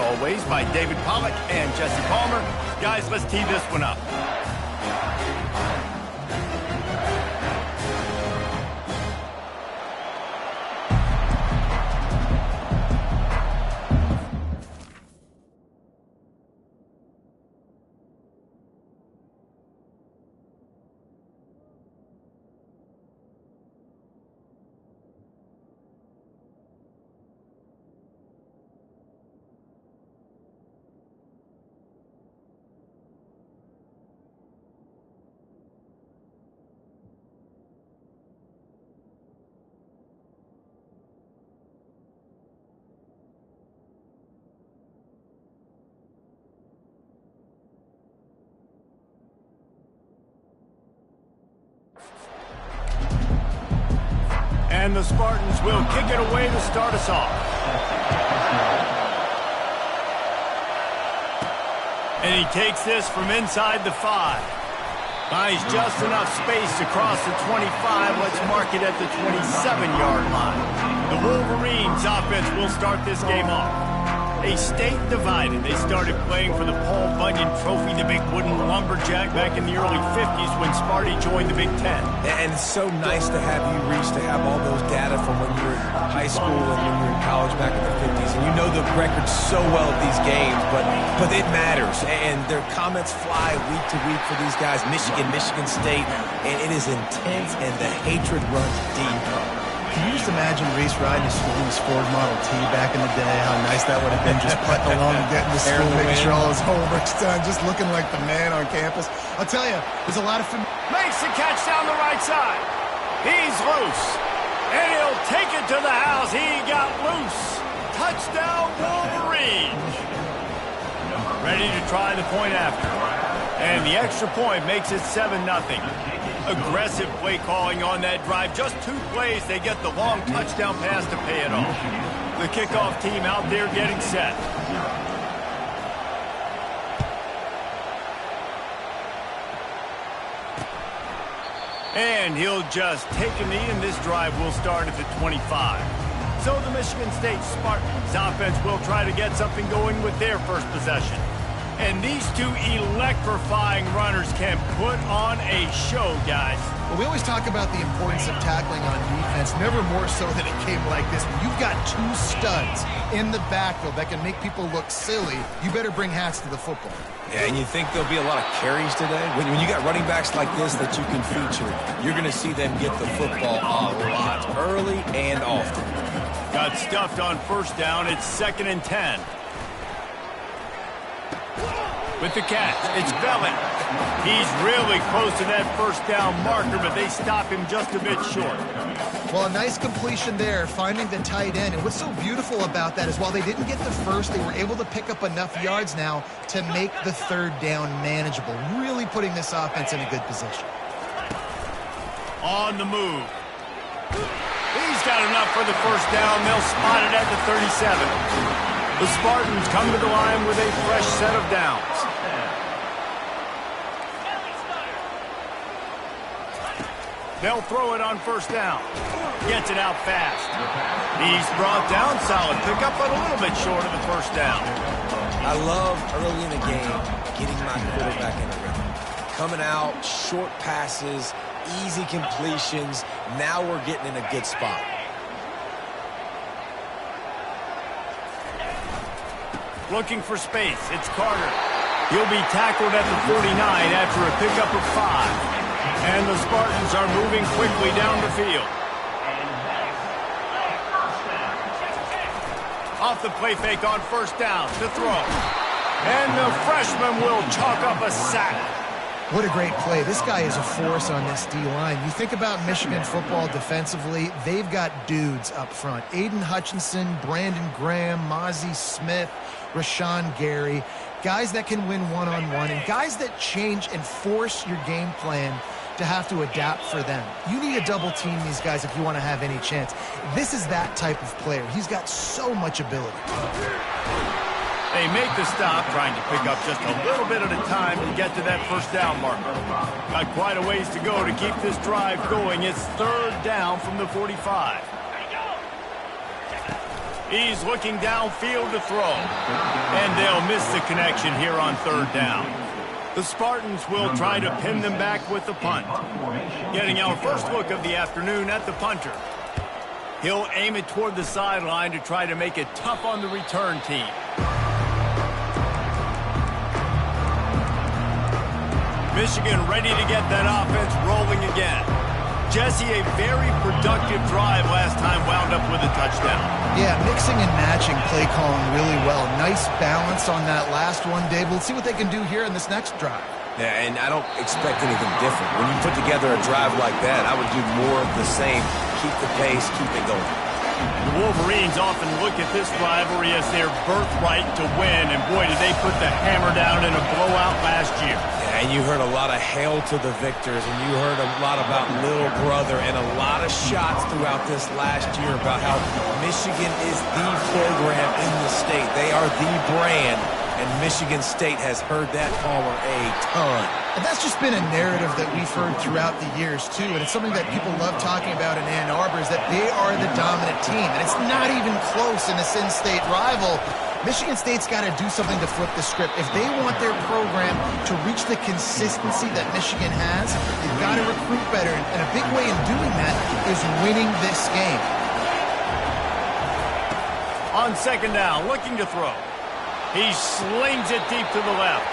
always, by David Pollack and Jesse Palmer. Guys, let's tee this one up. And the Spartans will kick it away to start us off. And he takes this from inside the 5. Finds just enough space to cross the 25. Let's mark it at the 27-yard line. The Wolverines offense will start this game off. A state divided. They started playing for the Paul Bunyan Trophy, the big wooden lumberjack, back in the early 50s when Sparty joined the Big Ten. And it's so nice to have you reach to have all those data from when you were in high school and when you were in college back in the 50s. And you know the records so well at these games, but it matters. And their comments fly week to week for these guys. Michigan, Michigan State, and it is intense, and the hatred runs deep. Can you just imagine Reese riding his Ford Model T back in the day? How nice that would have been, just putting along and getting to school, making sure all his homework's done, just looking like the man on campus. I'll tell you, there's a lot of... Makes the catch down the right side. He's loose. And he'll take it to the house. He got loose. Touchdown, Wolverines. Ready to try the point after. And the extra point makes it 7-0. Aggressive play calling on that drive. Just 2 plays, they get the long touchdown pass to pay it off. The kickoff team out there getting set. And he'll just take a knee, and this drive will start at the 25. So the Michigan State Spartans offense will try to get something going with their first possession. And these 2 electrifying runners can put on a show, guys. Well, we always talk about the importance of tackling on defense, never more so than it came like this. When you've got 2 studs in the backfield that can make people look silly, you better bring hats to the football. Yeah, and you think there'll be a lot of carries today? When you got running backs like this that you can feature, you're going to see them get the football a lot, early and often. Got stuffed on first down. It's 2nd and 10. With the catch, it's Belling. He's really close to that first down marker, but they stop him just a bit short. Well, a nice completion there, finding the tight end. And what's so beautiful about that is while they didn't get the first, they were able to pick up enough yards now to make the 3rd down manageable, really putting this offense in a good position. On the move. He's got enough for the first down. They'll spot it at the 37. The Spartans come to the line with a fresh set of downs. They'll throw it on first down. Gets it out fast. He's brought down. Solid pickup, but a little bit short of the first down. I love early in the game getting my quarterback in the rhythm. Coming out, short passes, easy completions. Now we're getting in a good spot. Looking for space. It's Carter. He'll be tackled at the 49 after a pickup of 5. And the Spartans are moving quickly down the field. Off the play fake on first down to throw. And the freshman will chalk up a sack. What a great play. This guy is a force on this D-line. You think about Michigan football defensively, they've got dudes up front. Aiden Hutchinson, Brandon Graham, Mozzie Smith, Rashawn Gary. Guys that can win one-on-one and guys that change and force your game plan to have to adapt for them. You need to double team these guys if you want to have any chance. This is that type of player. He's got so much ability. They make the stop, trying to pick up just a little bit at a time to get to that first down marker. Got quite a ways to go to keep this drive going. It's 3rd down from the 45. He's looking downfield to throw. And they'll miss the connection here on third down. The Spartans will try to pin them back with the punt. Getting our first look of the afternoon at the punter. He'll aim it toward the sideline to try to make it tough on the return team. Michigan ready to get that offense rolling again. Jesse, a very productive drive last time wound up with a touchdown. Yeah, mixing and matching play calling really well. Nice balance on that last one, Dave. We'll see what they can do here in this next drive. Yeah, and I don't expect anything different. When you put together a drive like that, I would do more of the same. Keep the pace, keep it going. The Wolverines often look at this rivalry as their birthright to win, and boy, did they put the hammer down in a blowout last year. Yeah, and you heard a lot of hail to the victors, and you heard a lot about little brother and a lot of shots throughout this last year about how Michigan is the program in the state. They are the brand, and Michigan State has heard that holler a ton. And that's just been a narrative that we've heard throughout the years, too. And it's something that people love talking about in Ann Arbor is that they are the dominant team. And it's not even close in this in-state rival. Michigan State's got to do something to flip the script. If they want their program to reach the consistency that Michigan has, they've got to recruit better. And a big way in doing that is winning this game. On second down, looking to throw. He slings it deep to the left.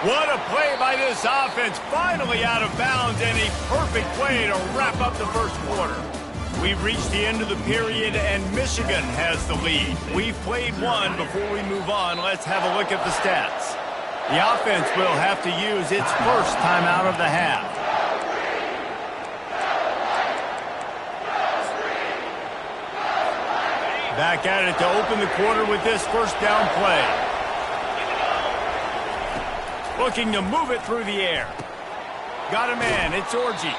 What a play by this offense. Finally out of bounds, and a perfect play to wrap up the first quarter. We've reached the end of the period, and Michigan has the lead. We've played one. Before we move on, let's have a look at the stats. The offense will have to use its first timeout of the half. Back at it to open the quarter with this first down play. Looking to move it through the air. Got a man, it's Orji.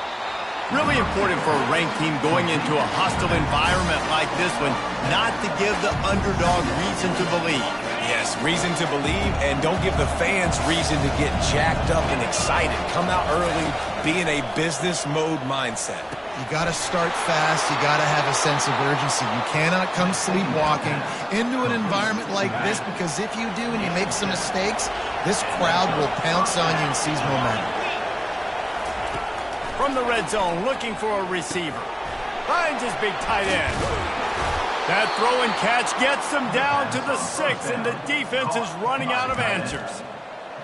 Really important for a ranked team going into a hostile environment like this one, not to give the underdog reason to believe. Yes, reason to believe, and don't give the fans reason to get jacked up and excited. Come out early, be in a business mode mindset. You got to start fast. You got to have a sense of urgency. You cannot come sleepwalking into an environment like this, because if you do and you make some mistakes, this crowd will pounce on you and seize momentum. From the red zone, looking for a receiver. Finds his big tight end. That throw and catch gets them down to the 6, and the defense is running out of answers.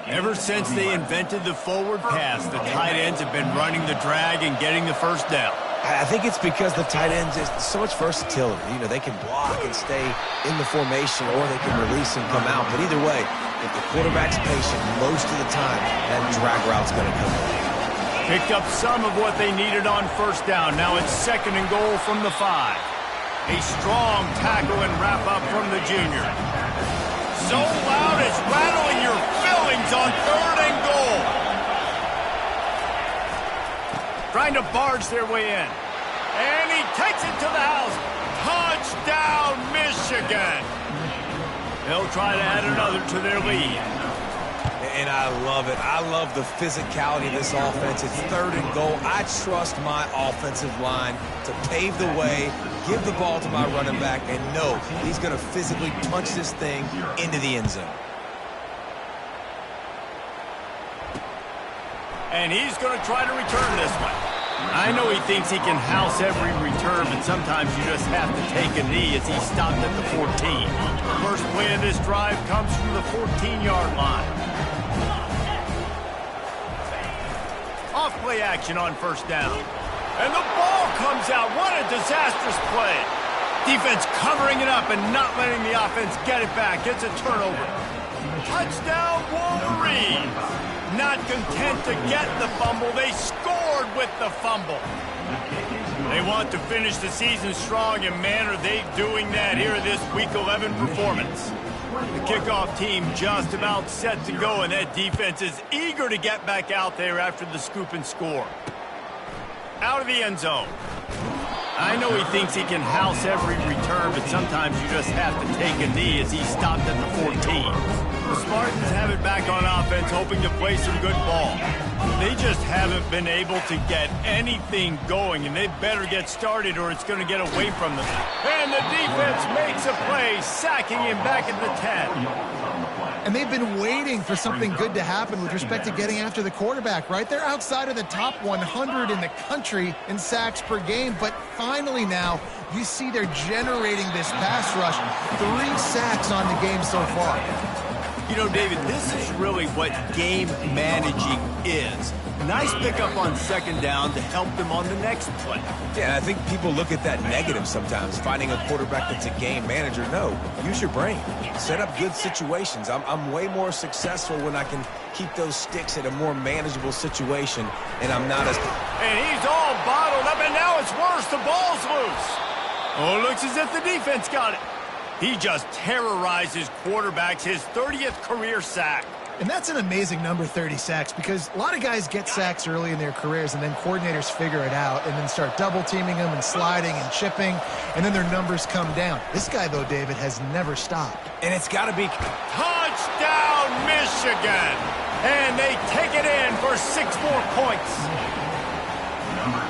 Ever since they invented the forward pass, the tight ends have been running the drag and getting the first down. I think it's because the tight ends is so much versatility. You know, they can block and stay in the formation, or they can release and come out. But either way, if the quarterback's patient, most of the time, that drag route's going to come in. Picked up some of what they needed on first down. Now it's second and goal from the 5. A strong tackle and wrap up from the junior. So loud it's rattling your fillings on third and goal. Trying to barge their way in. And he takes it to the house. Touchdown, Michigan. They'll try to add another to their lead. And I love it. I love the physicality of this offense. It's third and goal. I trust my offensive line to pave the way, give the ball to my running back, and know he's going to physically punch this thing into the end zone. And he's going to try to return this one. I know he thinks he can house every return, but sometimes you just have to take a knee as he stopped at the 14. First play of this drive comes from the 14-yard line. Off-play action on first down. And the ball comes out. What a disastrous play. Defense covering it up and not letting the offense get it back. Gets a turnover. Touchdown, Wolverines. Not content to get the fumble, they scored with the fumble. They want to finish the season strong, and man, are they doing that here in this Week 11 performance. The kickoff team just about set to go, and that defense is eager to get back out there after the scoop and score. Out of the end zone. I know he thinks he can house every return, but sometimes you just have to take a knee as he stopped at the 14. The Spartans have it back on offense, hoping to play some good ball. They just haven't been able to get anything going, and they better get started or it's going to get away from them. And the defense makes a play, sacking him back at the 10. And they've been waiting for something good to happen with respect to getting after the quarterback, right? They're outside of the top 100 in the country in sacks per game, but finally now you see they're generating this pass rush. 3 sacks on the game so far. You know, David, this is really what game managing is. Nice pickup on second down to help them on the next play. Yeah, I think people look at that negative sometimes, finding a quarterback that's a game manager. No, use your brain. Set up good situations. I'm way more successful when I can keep those sticks at a more manageable situation, and I'm not as... And he's all bottled up, and now it's worse. The ball's loose. Oh, it looks as if the defense got it. He just terrorizes quarterbacks, his 30th career sack. And that's an amazing number, 30 sacks, because a lot of guys get sacks early in their careers, and then coordinators figure it out and then start double-teaming them and sliding and chipping, and then their numbers come down. This guy, though, David, has never stopped. And it's got to be... Touchdown, Michigan! And they take it in for 6 more points.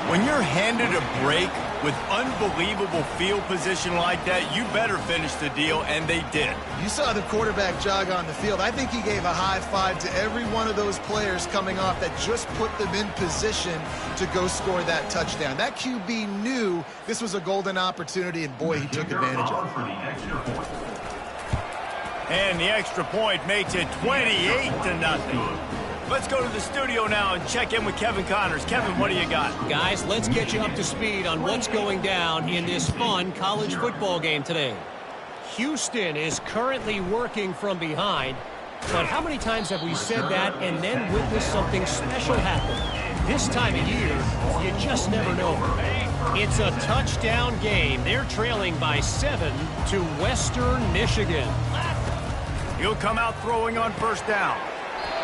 When you're handed a break with unbelievable field position like that, you better finish the deal, and they did. You saw the quarterback jog on the field. I think he gave a high five to every one of those players coming off that just put them in position to go score that touchdown. That QB knew this was a golden opportunity, and boy, he took advantage of it. And the extra point makes it 28-0. Let's go to the studio now and check in with Kevin Connors. Kevin, what do you got? Guys, let's get you up to speed on what's going down in this fun college football game today. Houston is currently working from behind, but how many times have we said that and then witnessed something special happen? This time of year, you just never know. It's a touchdown game. They're trailing by 7 to Western Michigan. He'll come out throwing on first down.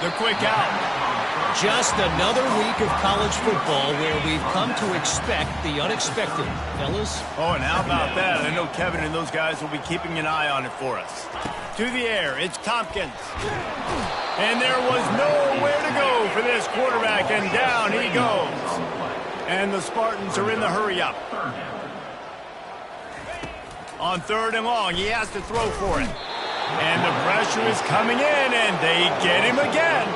The quick out. Just another week of college football where we've come to expect the unexpected, fellas. Oh, and how about that? I know Kevin and those guys will be keeping an eye on it for us. To the air, it's Tompkins. And there was nowhere to go for this quarterback, and down he goes. And the Spartans are in the hurry-up. On 3rd and long, he has to throw for it. And the pressure is coming in, and they get him again.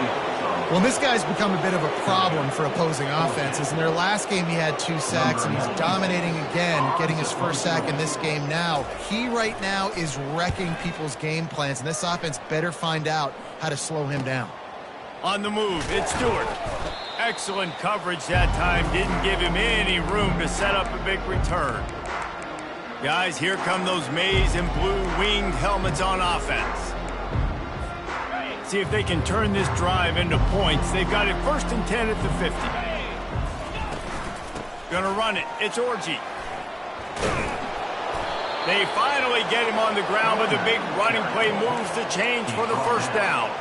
Well, this guy's become a bit of a problem for opposing offenses. In their last game, he had 2 sacks, and he's dominating again, getting his first sack in this game now. He right now is wrecking people's game plans, and this offense better find out how to slow him down. On the move, it's Stewart. Excellent coverage that time. Didn't give him any room to set up a big return. Guys, here come those maize and blue winged helmets on offense. See if they can turn this drive into points. They've got it 1st and 10 at the 50. Gonna run it. It's Orji. They finally get him on the ground, but the big running play moves the change for the first down.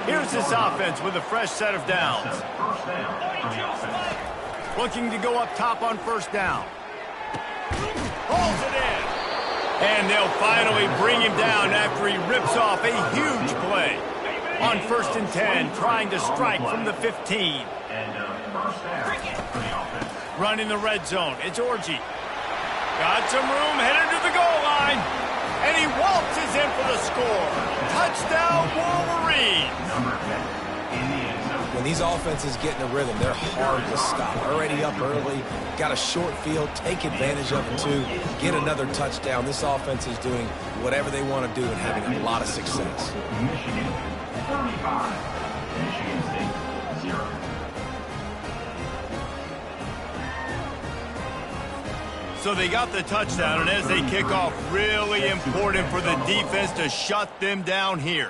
Here's this offense with a fresh set of downs. Looking to go up top on first down. Pulls it in. And they'll finally bring him down after he rips off a huge play. On 1st and 10, trying to strike from the 15. Run in the red zone. It's Orji. Got some room, headed to the goal line. And he waltzes in for the score. Touchdown, Wolverines. When these offenses get in a rhythm, they're hard to stop. Already up early, got a short field, take advantage of it too, get another touchdown. This offense is doing whatever they want to do and having a lot of success. Michigan 35, Michigan State 0. So they got the touchdown, and as they kick off, really important for the defense to shut them down here.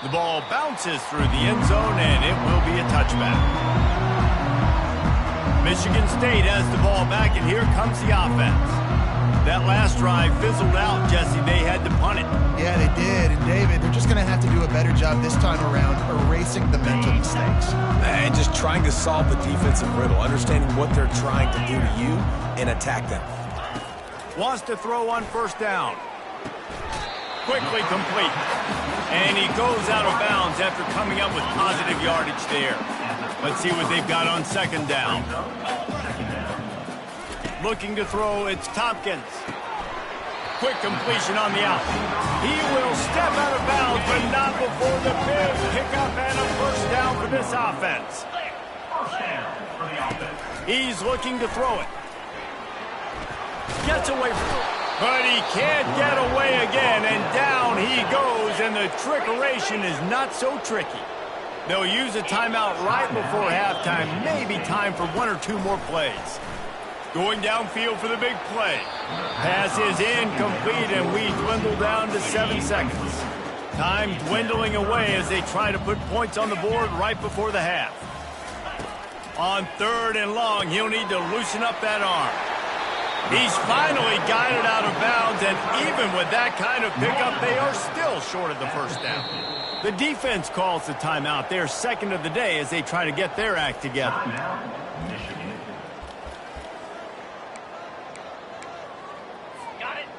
The ball bounces through the end zone, and it will be a touchback. Michigan State has the ball back, and here comes the offense. That last drive fizzled out, Jesse. They had to punt it. Yeah, they did. And, David, they're just going to have to do a better job this time around erasing the mental mistakes. And just trying to solve the defensive riddle, understanding what they're trying to do to you and attack them. Wants to throw on first down. Quickly complete. And he goes out of bounds after coming up with positive yardage there. Let's see what they've got on second down. Looking to throw, it's Tompkins. Quick completion on the out. He will step out of bounds, but not before the big pickup and a first down for this offense. First down for the offense. He's looking to throw it. Gets away from it. But he can't get away again, and down he goes, and the trickeration is not so tricky. They'll use a timeout right before halftime, maybe time for one or two more plays. Going downfield for the big play. Pass is incomplete, and we dwindle down to 7 seconds. Time dwindling away as they try to put points on the board right before the half. On 3rd and long, he'll need to loosen up that arm. He's finally got it out of bounds, and even with that kind of pickup, they are still short of the first down. The defense calls the timeout. They're second of the day as they try to get their act together.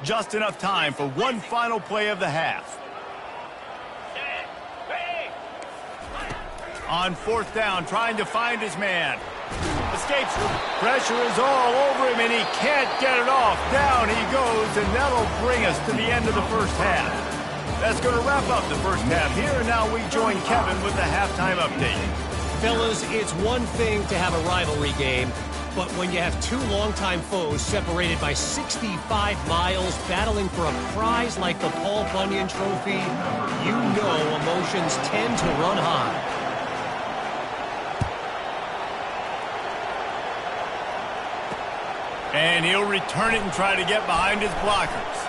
Just enough time for one final play of the half. On 4th down, trying to find his man. Escapes. Pressure is all over him, and he can't get it off. Down he goes, and that'll bring us to the end of the first half. That's going to wrap up the first half here, and now we join Kevin with the halftime update. Fellas, it's one thing to have a rivalry game, but when you have two longtime foes separated by 65 miles battling for a prize like the Paul Bunyan Trophy, you know emotions tend to run high. And he'll return it and try to get behind his blockers.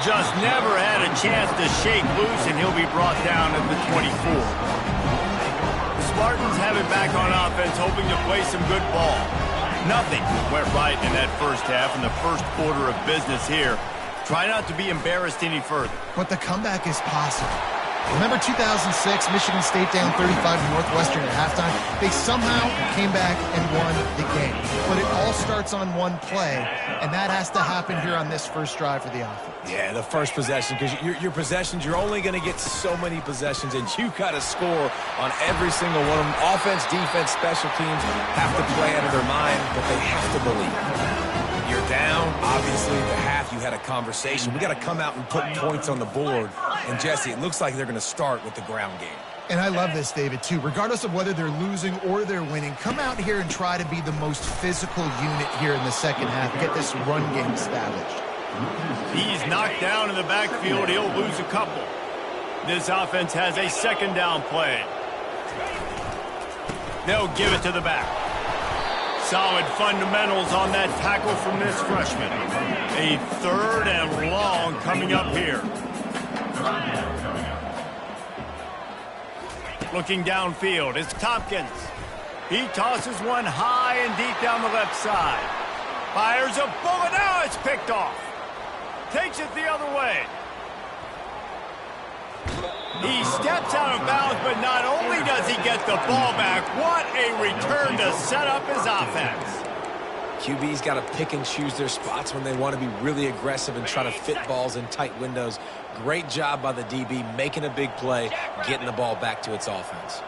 Just never had a chance to shake loose, and he'll be brought down at the 24. Spartans have it back on offense, hoping to play some good ball. Nothing went right in that first half in the first quarter of business here. Try not to be embarrassed any further. But the comeback is possible. Remember 2006, Michigan State down 35 to Northwestern at halftime? They somehow came back and won the game. But it all starts on one play, and that has to happen here on this first drive for the offense. Yeah, the first possession, because your possessions, you're only going to get so many possessions, and you got to score on every single one of them. Offense, defense, special teams have to play out of their mind, but they have to believe. You're down, obviously, the half, you had a conversation. We got to come out and put points on the board. And, Jesse, it looks like they're going to start with the ground game. And I love this, David, too. Regardless of whether they're losing or they're winning, come out here and try to be the most physical unit here in the second half. Get this run game established. He's knocked down in the backfield. He'll lose a couple. This offense has a second down play. They'll give it to the back. Solid fundamentals on that tackle from this freshman. A 3rd and long coming up here. Looking downfield, it's Tompkins. He tosses one high and deep down the left side. Fires a bullet. Now it's picked off. Takes it the other way. He steps out of bounds, but not only does he get the ball back, what a return to set up his offense. QB's got to pick and choose their spots when they want to be really aggressive and try to fit balls in tight windows. Great job by the DB making a big play, getting the ball back to its offense.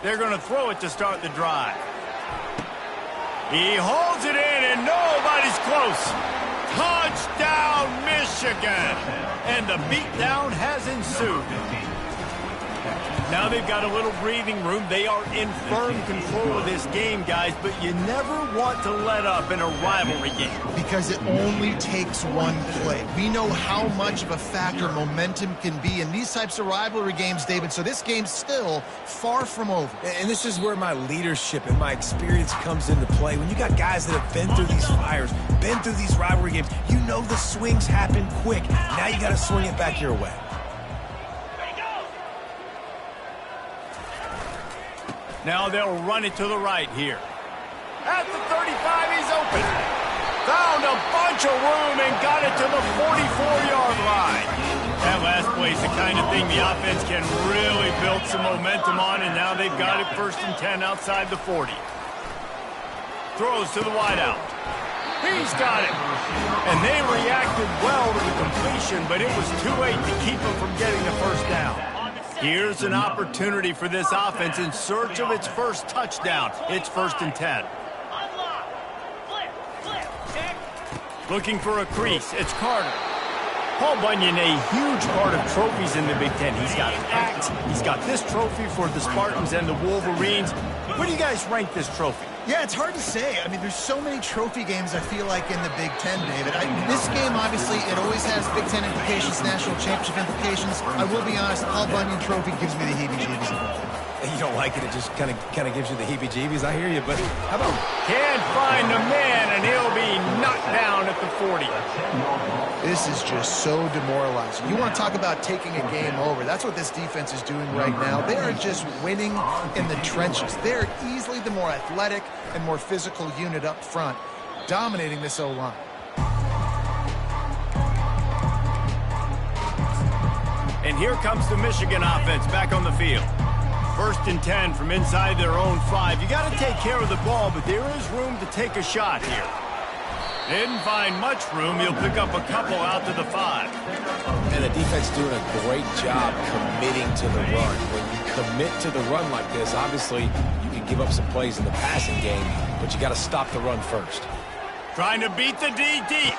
They're going to throw it to start the drive. He holds it in, and nobody's close. Touchdown, Michigan! And the beatdown has ensued. Now they've got a little breathing room. They are in firm control of this game, guys, but you never want to let up in a rivalry game. Because it only takes one play. We know how much of a factor momentum can be in these types of rivalry games, David, so this game's still far from over. And this is where my leadership and my experience comes into play. When you got guys that have been through these fires, been through these rivalry games, you know the swings happen quick. Now you got to swing it back your way. Now they'll run it to the right here. At the 35, he's open. Found a bunch of room and got it to the 44-yard line. That last play's the kind of thing the offense can really build some momentum on, and now they've got it 1st and 10 outside the 40. Throws to the wideout. He's got it. And they reacted well to the completion, but it was too late to keep him from getting the first down. Here's an opportunity for this offense in search of its first touchdown. It's 1st and 10. Looking for a crease. It's Carter. Paul Bunyan, a huge part of trophies in the Big Ten. He's got Axe. He's got this trophy for the Spartans and the Wolverines. Where do you guys rank this trophy? Yeah, it's hard to say. I mean, there's so many trophy games, I feel like, in the Big Ten, David. This game, obviously, it always has Big Ten implications, national championship implications. I will be honest, Paul Bunyan Trophy gives me the heebie-jeebies. You don't like it, it just kind of gives you the heebie-jeebies. I hear you, but how about... Can't find a man, and he'll be knocked down at the 40. This is just so demoralizing. You want to talk about taking a game over. That's what this defense is doing right now. They are just winning in the trenches. They're easily the more athletic and more physical unit up front, dominating this O-line. And here comes the Michigan offense back on the field. 1st and 10 from inside their own 5. You got to take care of the ball, but there is room to take a shot here. Didn't find much room. He'll pick up a couple out to the 5. And the defense doing a great job committing to the run. When you commit to the run like this, obviously you can give up some plays in the passing game, but you got to stop the run first. Trying to beat the D deep.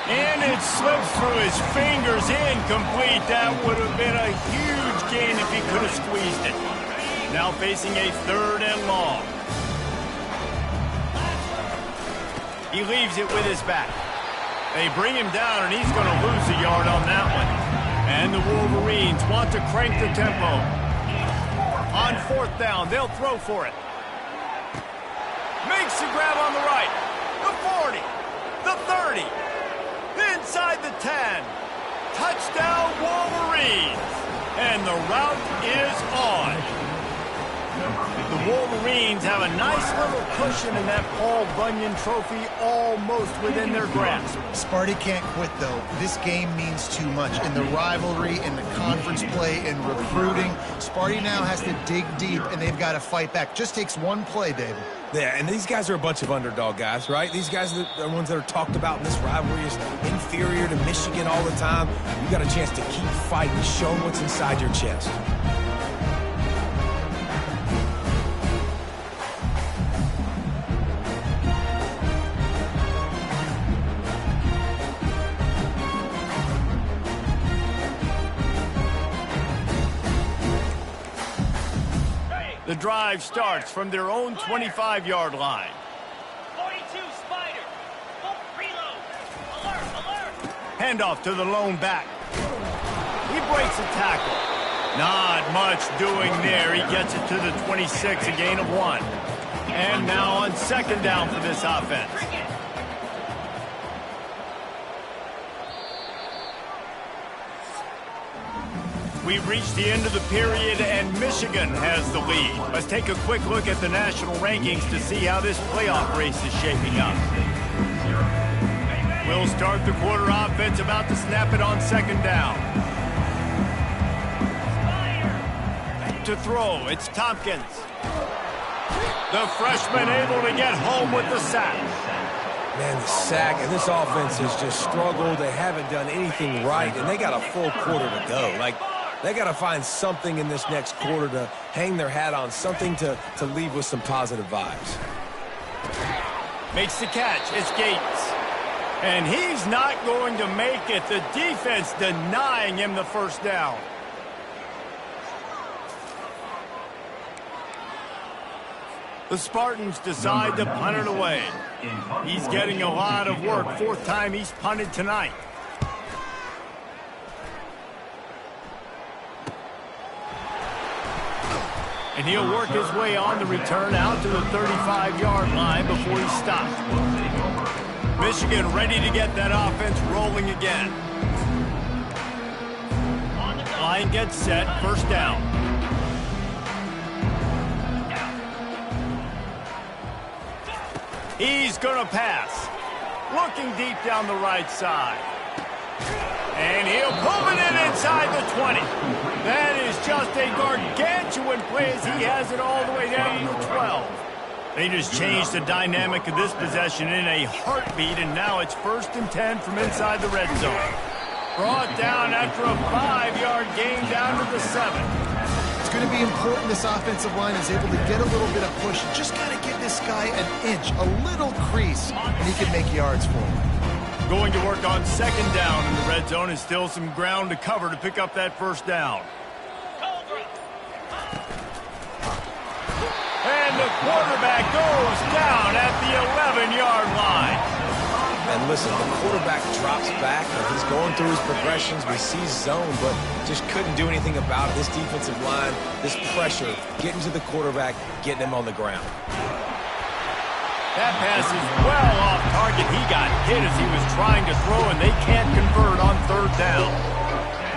And it slips through his fingers, incomplete. That would have been a huge gain if he could have squeezed it. Now facing a 3rd and long. He leaves it with his back. They bring him down, and he's going to lose a yard on that one. And the Wolverines want to crank the tempo. On 4th down, they'll throw for it. Makes the grab on the right. The 40. The 30. Inside the 10. Touchdown, Wolverines. And the route is on. The Wolverines have a nice little cushion in that Paul Bunyan Trophy almost within their grasp. Sparty can't quit, though. This game means too much. In the rivalry, in the conference play, in recruiting, Sparty now has to dig deep, and they've got to fight back. Just takes one play, David. Yeah, and these guys are a bunch of underdog guys, right? These guys are the ones that are talked about in this rivalry as inferior to Michigan all the time. You got a chance to keep fighting, show them what's inside your chest. The drive starts from their own 25-yard line. 42 Spider. Reload. Alert. Handoff to the lone back. He breaks a tackle. Not much doing there. He gets it to the 26, a gain of 1. And now on 2nd down for this offense. We've reached the end of the period, and Michigan has the lead. Let's take a quick look at the national rankings to see how this playoff race is shaping up. We'll start the quarter offense, about to snap it on 2nd down. To throw, it's Tompkins. The freshman able to get home with the sack. Man, the sack, and this offense has just struggled. They haven't done anything right, and they got a full quarter to go. They got to find something in this next quarter to hang their hat on, something to leave with some positive vibes. Makes the catch. It's Gates. And he's not going to make it. The defense denying him the first down. The Spartans decide to punt it away. He's getting a lot of work. 4th time he's punted tonight. And he'll work his way on the return out to the 35-yard line before he's stopped. Michigan ready to get that offense rolling again. Line gets set, 1st down. He's going to pass. Looking deep down the right side. And he'll pull it in inside the 20. That is just a gargantuan play as he has it all the way down to the 12. They just changed the dynamic of this possession in a heartbeat, and now it's 1st and 10 from inside the red zone. Brought down after a 5-yard gain down to the 7. It's going to be important this offensive line is able to get a little bit of push. Just got to give this guy an inch, a little crease, and he can make yards for him. Going to work on 2nd down in the red zone, and still some ground to cover to pick up that 1st down. And the quarterback goes down at the 11-yard line. And listen, the quarterback drops back, and he's going through his progressions. We see zone, but just couldn't do anything about it. This defensive line, this pressure, getting to the quarterback, getting him on the ground. That pass is well off target. He got hit as he was trying to throw, and they can't convert on 3rd down.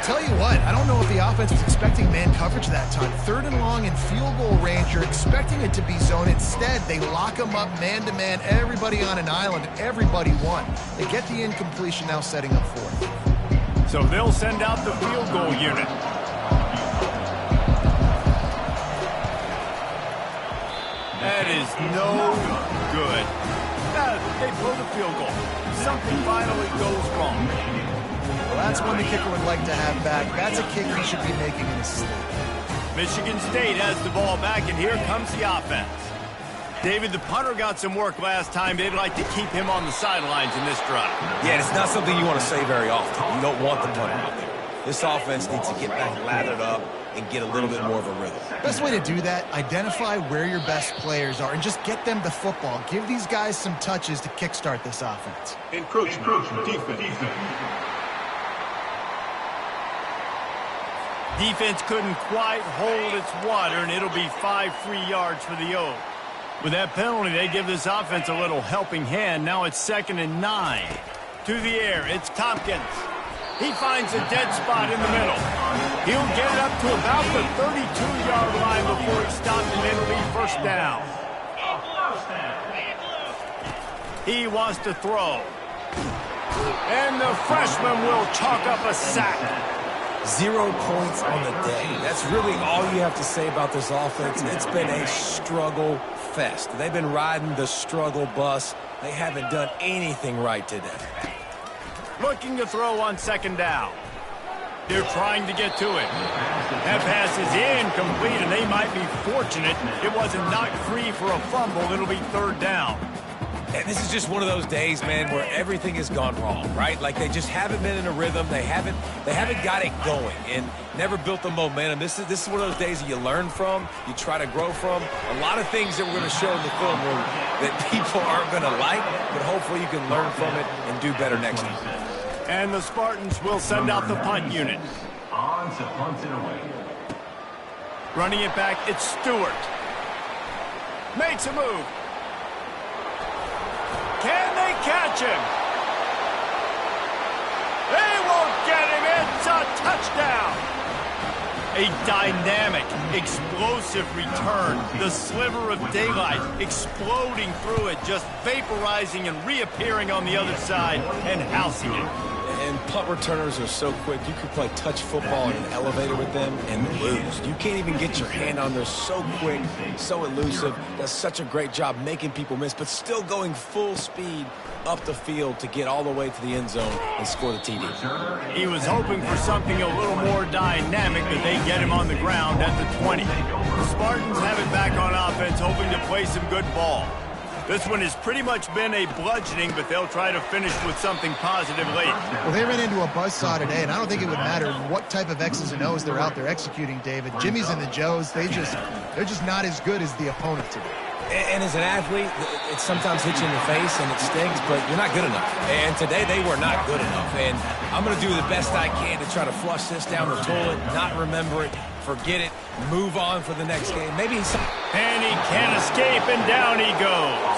Tell you what, I don't know if the offense was expecting man coverage that time. 3rd and long in field goal range, you're expecting it to be zone. Instead, they lock them up man-to-man, everybody on an island, and everybody won. They get the incompletion now setting up 4th. So they'll send out the field goal unit. That is no good. They blow the field goal. Something finally goes wrong. Well, that's one the kicker would like to have back. That's a kick he should be making in his sleep. Michigan State has the ball back, and here comes the offense. David, the punter got some work last time. They'd like to keep him on the sidelines in this drive. Yeah, it's not something you want to say very often. You don't want the punter out there. This offense needs to get back lathered up and get a little bit more of a rhythm. Best way to do that, identify where your best players are and just get them the football. Give these guys some touches to kickstart this offense. Encroachment, defense. Defense couldn't quite hold its water, and it'll be 5 free yards for the O's. With that penalty, they give this offense a little helping hand. Now it's 2nd and 9. To the air, it's Tompkins. He finds a dead spot in the middle. He'll get it up to about the 32-yard line before he stops, and it'll be 1st down. He wants to throw. And the freshman will chalk up a sack. 0 points on the day. That's really all you have to say about this offense. It's been a struggle fest. They've been riding the struggle bus. They haven't done anything right today. Looking to throw on 2nd down. They're trying to get to it. That pass is incomplete, and they might be fortunate it wasn't knocked free for a fumble. It'll be 3rd down. And this is just one of those days, man, where everything has gone wrong, right? Like they just haven't been in a rhythm. They haven't got it going and never built the momentum. This is one of those days that you learn from, you try to grow from. A lot of things that we're going to show in the film room that people aren't going to like, but hopefully you can learn from it and do better next time. And the Spartans will send out the punt unit. Running it back, it's Stewart. Makes a move. Can they catch him? They won't get him. It's a touchdown. A dynamic, explosive return. The sliver of daylight exploding through it, just vaporizing and reappearing on the other side and housing it. And punt returners are so quick. You could play touch football in an elevator with them and lose. You can't even get your hand on there. So quick, so elusive. Does such a great job making people miss, but still going full speed up the field to get all the way to the end zone and score the TD. He was hoping for something a little more dynamic, but they get him on the ground at the 20. The Spartans have it back on offense, hoping to play some good ball. This one has pretty much been a bludgeoning, but they'll try to finish with something positive late. Well, they ran into a buzzsaw today, and I don't think it would matter what type of X's and O's they're out there executing, David. Jimmy's and the Joes, they're just not as good as the opponent today. And as an athlete, it sometimes hits you in the face and it stings, but you're not good enough. And today they were not good enough. And I'm going to do the best I can to try to flush this down the toilet, not remember it, forget it, move on for the next game. Maybe and he can't escape, and down he goes.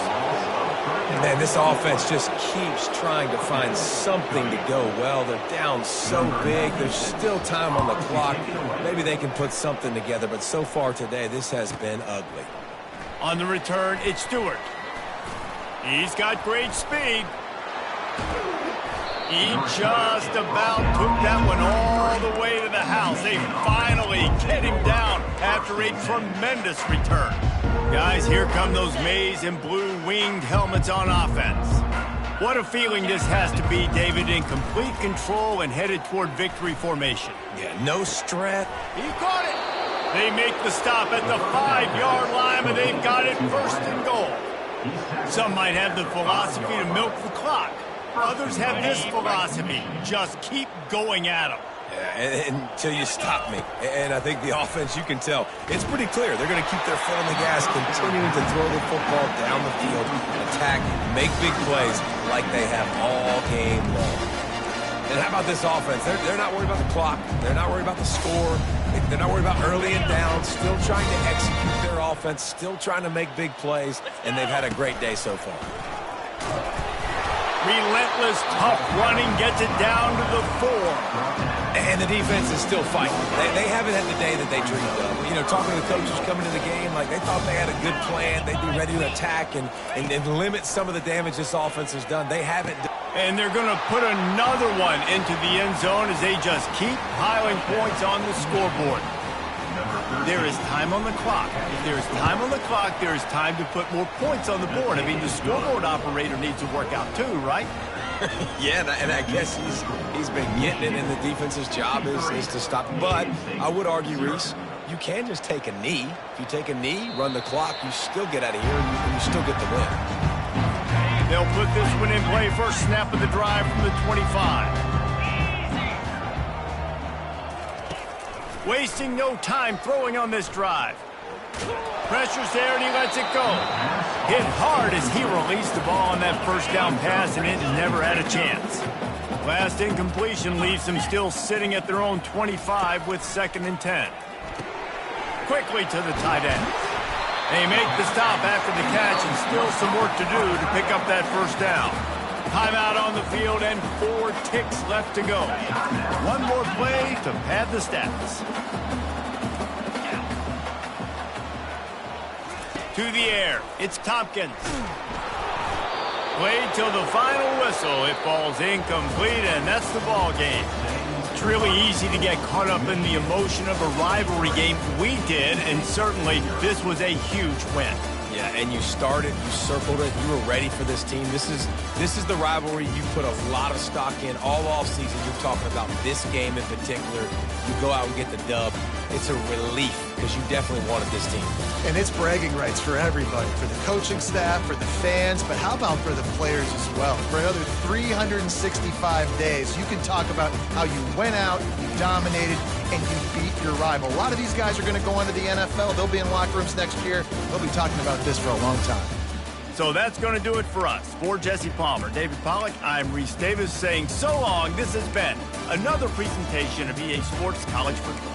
Man, this offense just keeps trying to find something to go well. They're down so big. There's still time on the clock. Maybe they can put something together, but so far today, this has been ugly. On the return, it's Stewart. He's got great speed. He just about took that one all the way to the house. They finally get him down after a tremendous return. Guys, here come those maize and blue winged helmets on offense. What a feeling this has to be, David, in complete control and headed toward victory formation. Yeah, no stress. He caught it. They make the stop at the 5-yard line, but they've got it first and goal. Some might have the philosophy to milk the clock. Others have this philosophy, just keep going at them. Yeah, until you stop me. And I think the offense, you can tell, it's pretty clear. They're going to keep their foot on the gas, continuing to throw the football down the field, attack, make big plays like they have all game long. And how about this offense? They're not worried about the clock. They're not worried about the score. They're not worried about early and down. Still trying to execute their offense, still trying to make big plays, and they've had a great day so far. Relentless, tough running gets it down to the 4. And the defense is still fighting. They haven't had the day that they dreamed of. You know, talking to the coaches coming to the game, like they thought they had a good plan. They'd be ready to attack and limit some of the damage this offense has done. They haven't. And they're going to put another one into the end zone as they just keep piling points on the scoreboard. There is time on the clock. If there is time on the clock, there is time to put more points on the board. I mean, the scoreboard operator needs to work out too, right? Yeah, and I guess he's been getting it, and the defense's job is to stop. But I would argue, Reese, you can just take a knee. If you take a knee, run the clock, you still get out of here, and you still get the win. They'll put this one in play. First snap of the drive from the 25. Wasting no time throwing on this drive. Pressure's there, and he lets it go. Hit hard as he released the ball on that first down pass, and it never had a chance. Last incompletion leaves them still sitting at their own 25 with 2nd and 10. Quickly to the tight end. They make the stop after the catch, and still some work to do to pick up that first down. Timeout on the field, and 4 ticks left to go. One more play to pad the stats. To the air, it's Tompkins. Played till the final whistle. It falls incomplete, and that's the ball game. It's really easy to get caught up in the emotion of a rivalry game. We did, and certainly this was a huge win. Yeah, and you started, you circled it, you were ready for this team. This is the rivalry you put a lot of stock in all offseason. You're talking about this game in particular. You go out and get the dub. It's a relief because you definitely wanted this team. And it's bragging rights for everybody, for the coaching staff, for the fans, but how about for the players as well? For another 365 days, you can talk about how you went out, you dominated, and you beat your rival. A lot of these guys are going to go on to the NFL. They'll be in locker rooms next year. They'll be talking about this for a long time. So that's going to do it for us. For Jesse Palmer, David Pollack, I'm Reese Davis saying so long. This has been another presentation of EA Sports College Football.